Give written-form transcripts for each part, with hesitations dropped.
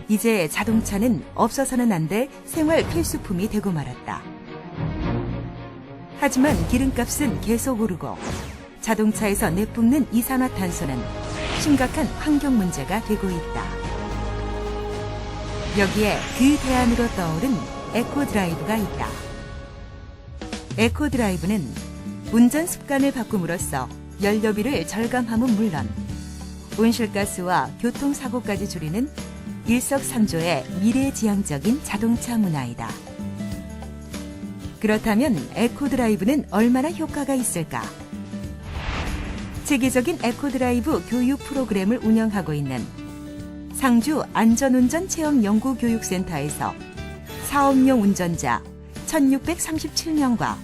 이제 자동차는 없어서는 안 될 생활 필수품이 되고 말았다. 하지만 기름값은 계속 오르고 자동차에서 내뿜는 이산화탄소는 심각한 환경 문제가 되고 있다. 여기에 그 대안으로 떠오른 에코드라이브가 있다. 에코드라이브는 운전 습관을 바꿈으로써 연료비를 절감함은 물론 온실가스와 교통사고까지 줄이는 일석삼조의 미래지향적인 자동차 문화이다. 그렇다면 에코드라이브는 얼마나 효과가 있을까? 체계적인 에코드라이브 교육 프로그램을 운영하고 있는 상주 안전운전 체험연구교육센터에서 사업용 운전자 1637명과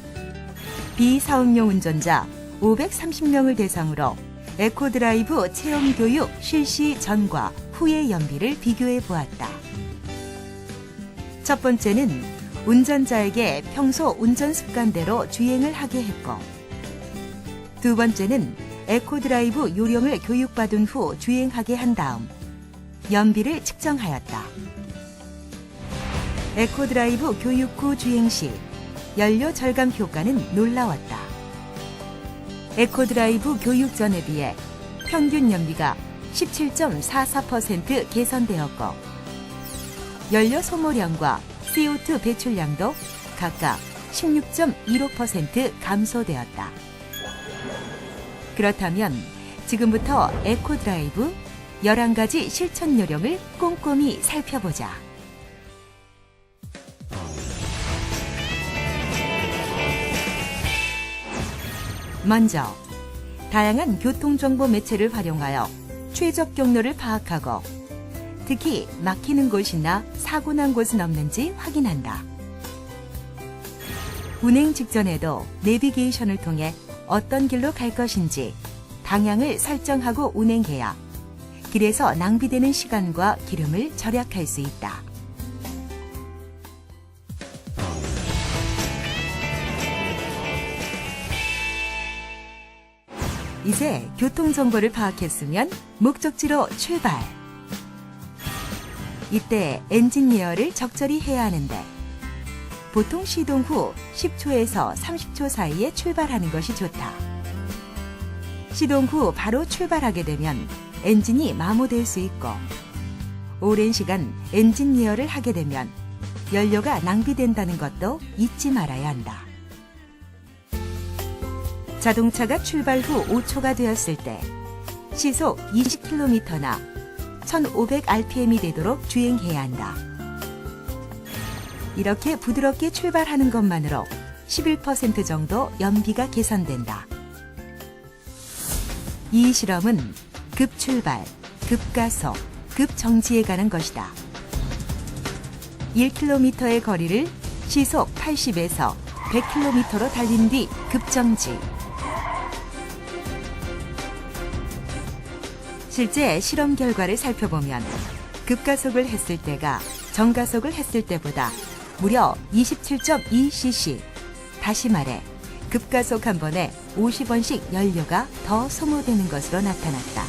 비사업용 운전자 530명을 대상으로 에코드라이브 체험교육 실시 전과 후의 연비를 비교해 보았다. 첫 번째는 운전자에게 평소 운전 습관대로 주행을 하게 했고, 두 번째는 에코드라이브 요령을 교육받은 후 주행하게 한 다음 연비를 측정하였다. 에코드라이브 교육 후 주행 시 연료 절감 효과는 놀라웠다. 에코드라이브 교육 전에 비해 평균 연비가 17.44% 개선되었고 연료 소모량과 CO2 배출량도 각각 16.15% 감소되었다. 그렇다면 지금부터 에코드라이브 11가지 실천 요령을 꼼꼼히 살펴보자. 먼저 다양한 교통정보 매체를 활용하여 최적 경로를 파악하고 특히 막히는 곳이나 사고 난 곳은 없는지 확인한다. 운행 직전에도 내비게이션을 통해 어떤 길로 갈 것인지 방향을 설정하고 운행해야 길에서 낭비되는 시간과 기름을 절약할 수 있다. 이제 교통정보를 파악했으면 목적지로 출발! 이때 엔지니어를 적절히 해야 하는데 보통 시동 후 10초에서 30초 사이에 출발하는 것이 좋다. 시동 후 바로 출발하게 되면 엔진이 마모될 수 있고 오랜 시간 엔지니어를 하게 되면 연료가 낭비된다는 것도 잊지 말아야 한다. 자동차가 출발 후 5초가 되었을 때 시속 20km나 1500rpm이 되도록 주행해야 한다. 이렇게 부드럽게 출발하는 것만으로 11% 정도 연비가 개선된다. 이 실험은 급출발, 급가속, 급정지에 관한 것이다. 1km의 거리를 시속 80에서 100km로 달린 뒤 급정지. 실제 실험 결과를 살펴보면 급가속을 했을 때가 정가속을 했을 때보다 무려 27.2cc, 다시 말해 급가속 한 번에 50원씩 연료가 더 소모되는 것으로 나타났다.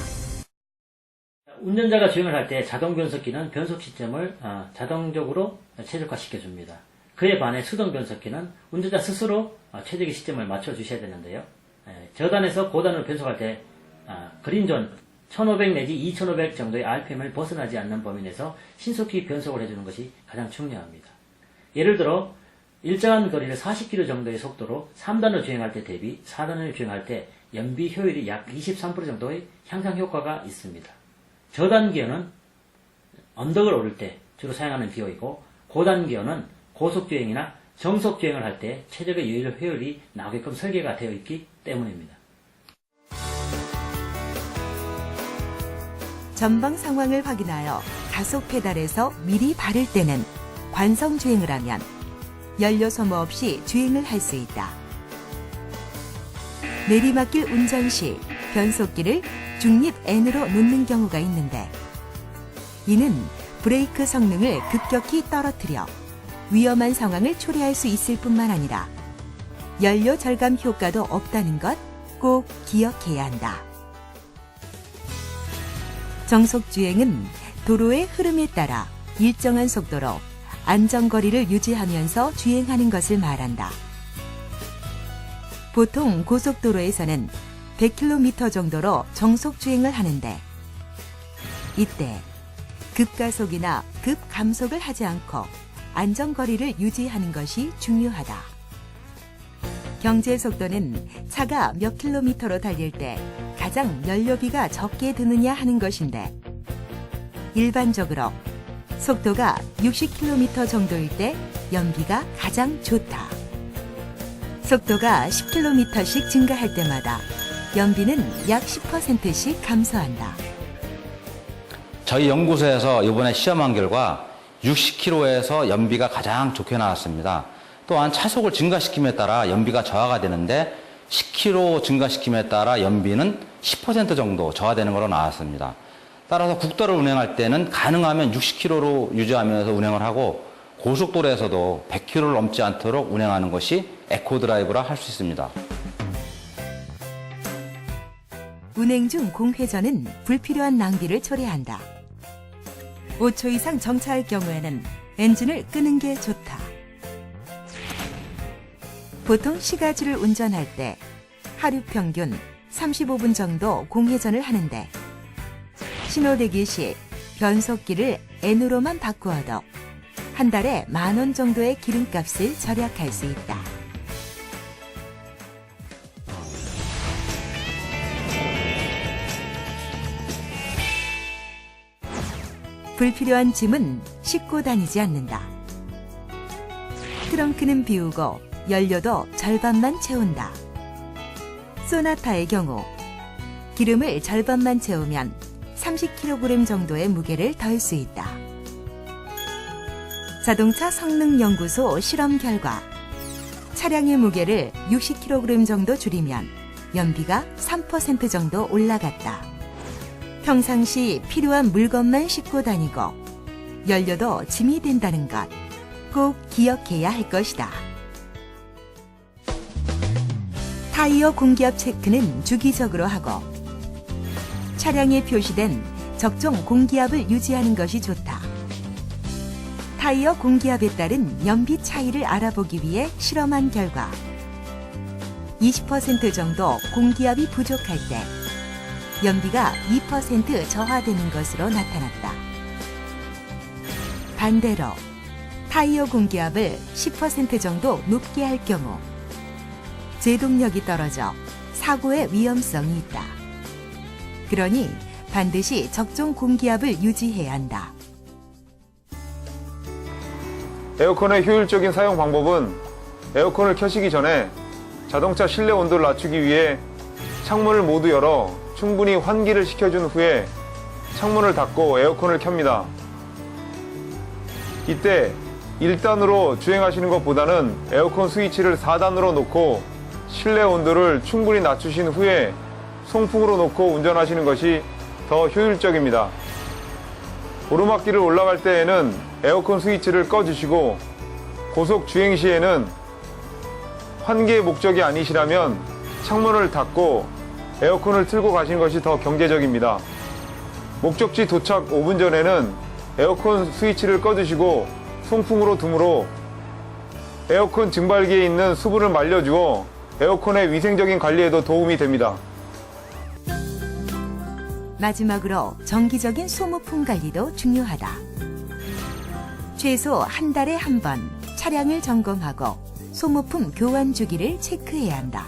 운전자가 주행을 할 때 자동 변속기는 변속 시스템을 자동적으로 최적화시켜줍니다. 그에 반해 수동 변속기는 운전자 스스로 최적의 시스템을 맞춰주셔야 되는데요. 저단에서 고단으로 변속할 때 그린존 1500 내지 2500 정도의 RPM을 벗어나지 않는 범위 내에서 신속히 변속을 해주는 것이 가장 중요합니다. 예를 들어 일정한 거리를 40km 정도의 속도로 3단을 주행할 때 대비 4단을 주행할 때 연비 효율이 약 23% 정도의 향상 효과가 있습니다. 저단 기어는 언덕을 오를 때 주로 사용하는 기어이고 고단 기어는 고속 주행이나 정속 주행을 할 때 최적의 연료 효율이 나오게끔 설계가 되어 있기 때문입니다. 전방 상황을 확인하여 가속 페달에서 미리 바를 때는 관성 주행을 하면 연료 소모 없이 주행을 할 수 있다. 내리막길 운전 시 변속기를 중립 N으로 놓는 경우가 있는데 이는 브레이크 성능을 급격히 떨어뜨려 위험한 상황을 초래할 수 있을 뿐만 아니라 연료 절감 효과도 없다는 것 꼭 기억해야 한다. 정속 주행은 도로의 흐름에 따라 일정한 속도로 안전거리를 유지하면서 주행하는 것을 말한다. 보통 고속도로에서는 100km 정도로 정속 주행을 하는데 이때 급가속이나 급감속을 하지 않고 안전거리를 유지하는 것이 중요하다. 경제속도는 차가 몇 킬로미터로 달릴 때 가장 연료비가 적게 드느냐 하는 것인데 일반적으로 속도가 60km 정도일 때 연비가 가장 좋다. 속도가 10km씩 증가할 때마다 연비는 약 10%씩 감소한다. 저희 연구소에서 이번에 시험한 결과 60km에서 연비가 가장 좋게 나왔습니다. 또한 차속을 증가시킴에 따라 연비가 저하가 되는데 10km 증가시킴에 따라 연비는 10% 정도 저하되는 걸로 나왔습니다. 따라서 국도를 운행할 때는 가능하면 60km로 유지하면서 운행을 하고 고속도로에서도 100km를 넘지 않도록 운행하는 것이 에코드라이브라 할 수 있습니다. 운행 중 공회전은 불필요한 낭비를 초래한다. 5초 이상 정차할 경우에는 엔진을 끄는 게 좋다. 보통 시가지를 운전할 때 하루 평균 35분 정도 공회전을 하는데 신호대기 시 변속기를 N으로만 바꾸어도 한 달에 10,000원 정도의 기름값을 절약할 수 있다. 불필요한 짐은 싣고 다니지 않는다. 트렁크는 비우고 연료도 절반만 채운다. 소나타의 경우 기름을 절반만 채우면 30kg 정도의 무게를 덜 수 있다. 자동차 성능연구소 실험 결과 차량의 무게를 60kg 정도 줄이면 연비가 3% 정도 올라갔다. 평상시 필요한 물건만 싣고 다니고 연료도 짐이 된다는 것 꼭 기억해야 할 것이다. 타이어 공기압 체크는 주기적으로 하고 차량에 표시된 적정 공기압을 유지하는 것이 좋다. 타이어 공기압에 따른 연비 차이를 알아보기 위해 실험한 결과 20% 정도 공기압이 부족할 때 연비가 2% 저하되는 것으로 나타났다. 반대로 타이어 공기압을 10% 정도 높게 할 경우 제동력이 떨어져 사고의 위험성이 있다. 그러니 반드시 적정 공기압을 유지해야 한다. 에어컨의 효율적인 사용 방법은 에어컨을 켜시기 전에 자동차 실내 온도를 낮추기 위해 창문을 모두 열어 충분히 환기를 시켜준 후에 창문을 닫고 에어컨을 켭니다. 이때 1단으로 주행하시는 것보다는 에어컨 스위치를 4단으로 놓고 실내 온도를 충분히 낮추신 후에 송풍으로 놓고 운전하시는 것이 더 효율적입니다. 오르막길을 올라갈 때에는 에어컨 스위치를 꺼주시고 고속 주행 시에는 환기의 목적이 아니시라면 창문을 닫고 에어컨을 틀고 가시는 것이 더 경제적입니다. 목적지 도착 5분 전에는 에어컨 스위치를 꺼주시고 송풍으로 두므로 에어컨 증발기에 있는 수분을 말려주어 에어컨의 위생적인 관리에도 도움이 됩니다. 마지막으로 정기적인 소모품 관리도 중요하다. 최소 한 달에 한 번 차량을 점검하고 소모품 교환 주기를 체크해야 한다.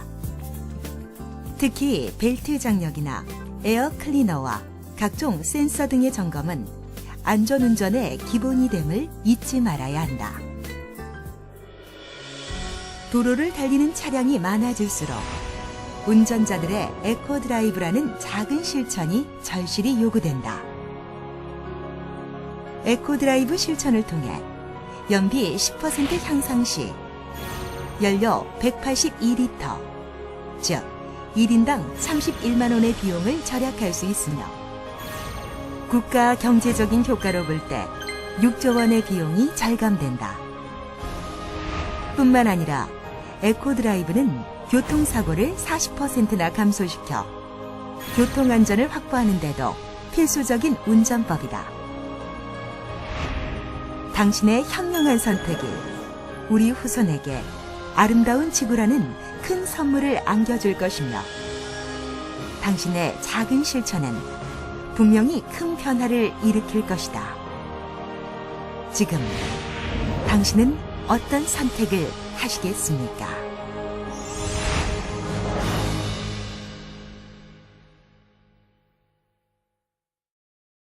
특히 벨트 장력이나 에어 클리너와 각종 센서 등의 점검은 안전운전의 기본이 됨을 잊지 말아야 한다. 도로를 달리는 차량이 많아질수록 운전자들의 에코드라이브라는 작은 실천이 절실히 요구된다. 에코드라이브 실천을 통해 연비 10% 향상 시 연료 182리터, 즉 1인당 31만 원의 비용을 절약할 수 있으며 국가 경제적인 효과로 볼 때 6조 원의 비용이 절감된다. 뿐만 아니라 에코드라이브는 교통사고를 40%나 감소시켜 교통안전을 확보하는 데도 필수적인 운전법이다. 당신의 현명한 선택이 우리 후손에게 아름다운 지구라는 큰 선물을 안겨줄 것이며 당신의 작은 실천은 분명히 큰 변화를 일으킬 것이다. 지금 당신은 어떤 선택을 하시겠습니까?